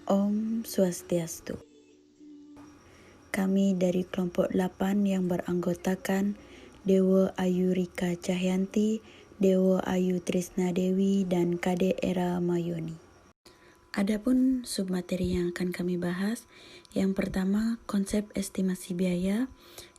Om Swastiastu. Kami dari kelompok 8 yang beranggotakan Dewa Ayu Rika Cahyanti, Dewa Ayu Trisna Dewi, dan Kade Era Mayoni. Adapun submateri yang akan kami bahas, yang pertama konsep estimasi biaya,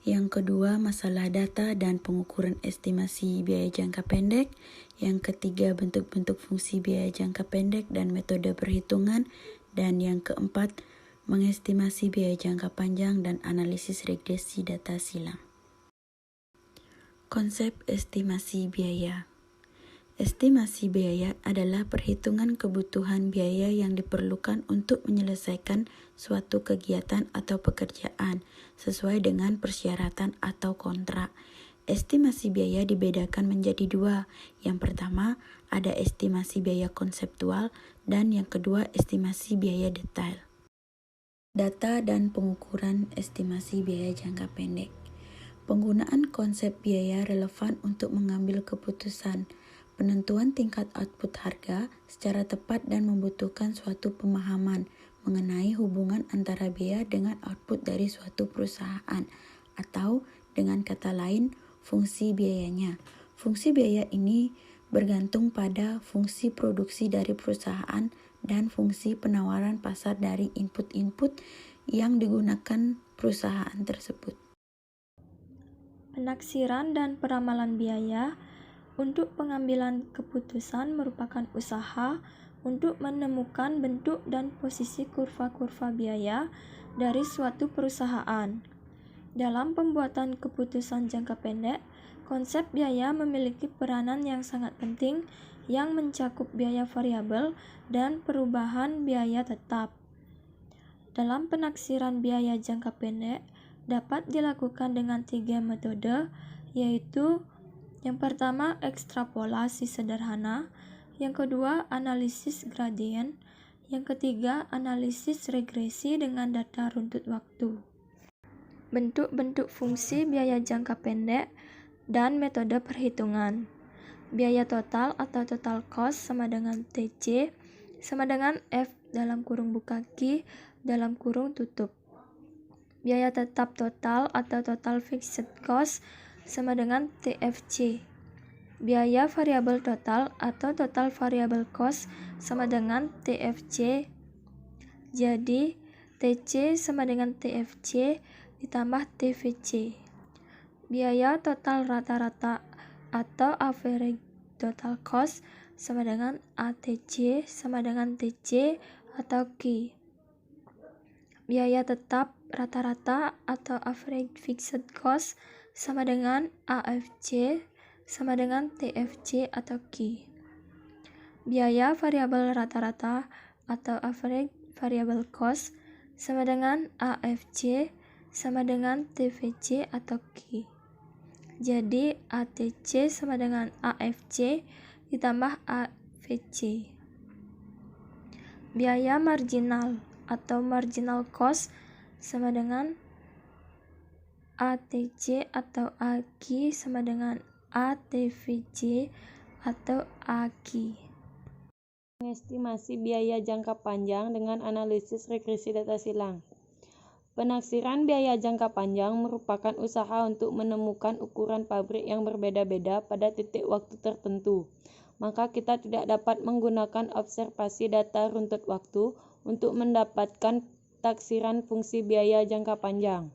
yang kedua masalah data dan pengukuran estimasi biaya jangka pendek, yang ketiga bentuk-bentuk fungsi biaya jangka pendek dan metode perhitungan, dan yang keempat mengestimasi biaya jangka panjang dan analisis regresi data silang. Konsep estimasi biaya. Estimasi biaya adalah perhitungan kebutuhan biaya yang diperlukan untuk menyelesaikan suatu kegiatan atau pekerjaan sesuai dengan persyaratan atau kontrak. Estimasi biaya dibedakan menjadi dua. Yang pertama, ada estimasi biaya konseptual dan yang kedua estimasi biaya detail. Data dan pengukuran estimasi biaya jangka pendek. Penggunaan konsep biaya relevan untuk mengambil keputusan. Penentuan tingkat output harga secara tepat dan membutuhkan suatu pemahaman mengenai hubungan antara biaya dengan output dari suatu perusahaan, atau dengan kata lain, fungsi biayanya. Fungsi biaya ini bergantung pada fungsi produksi dari perusahaan dan fungsi penawaran pasar dari input-input yang digunakan perusahaan tersebut. Penaksiran dan peramalan biaya untuk pengambilan keputusan merupakan usaha untuk menemukan bentuk dan posisi kurva-kurva biaya dari suatu perusahaan. Dalam pembuatan keputusan jangka pendek, konsep biaya memiliki peranan yang sangat penting yang mencakup biaya variabel dan perubahan biaya tetap. Dalam penaksiran biaya jangka pendek dapat dilakukan dengan 3 metode, yaitu yang pertama, ekstrapolasi sederhana, yang kedua, analisis gradien, yang ketiga, analisis regresi dengan data runtut waktu. Bentuk-bentuk fungsi biaya jangka pendek dan metode perhitungan. Biaya total atau total cost sama dengan TC sama dengan F dalam kurung buka Q dalam kurung tutup. Biaya tetap total atau total fixed cost sama dengan TFC. Biaya variabel total atau total variable cost sama dengan TFC. Jadi, TC sama dengan TFC ditambah TVC. Biaya total rata-rata atau average total cost sama dengan ATC sama dengan TC atau Q. Biaya tetap rata-rata atau average fixed cost sama dengan AFC sama dengan TFC atau Q. Biaya variabel rata-rata atau average variable cost sama dengan AFC sama dengan TVC atau Q. Jadi ATC sama dengan AFC ditambah AVC. Biaya marginal atau marginal cost sama dengan ATC atau AQ sama dengan ATVC atau AQ. Mengestimasi biaya jangka panjang dengan analisis regresi data silang. Penaksiran biaya jangka panjang merupakan usaha untuk menemukan ukuran pabrik yang berbeda-beda pada titik waktu tertentu. Maka kita tidak dapat menggunakan observasi data runtut waktu untuk mendapatkan taksiran fungsi biaya jangka panjang.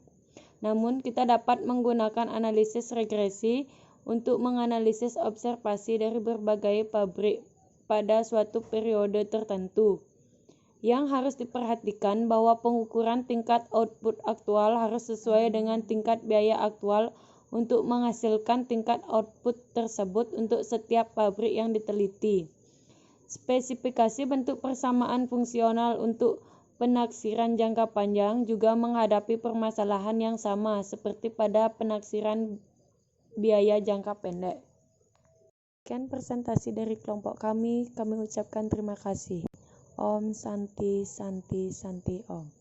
Namun kita dapat menggunakan analisis regresi untuk menganalisis observasi dari berbagai pabrik pada suatu periode tertentu. Yang harus diperhatikan bahwa pengukuran tingkat output aktual harus sesuai dengan tingkat biaya aktual untuk menghasilkan tingkat output tersebut untuk setiap pabrik yang diteliti. Spesifikasi bentuk persamaan fungsional untuk penaksiran jangka panjang juga menghadapi permasalahan yang sama seperti pada penaksiran biaya jangka pendek. Sekian presentasi dari kelompok kami ucapkan terima kasih. Om Santi Santi Santi Om.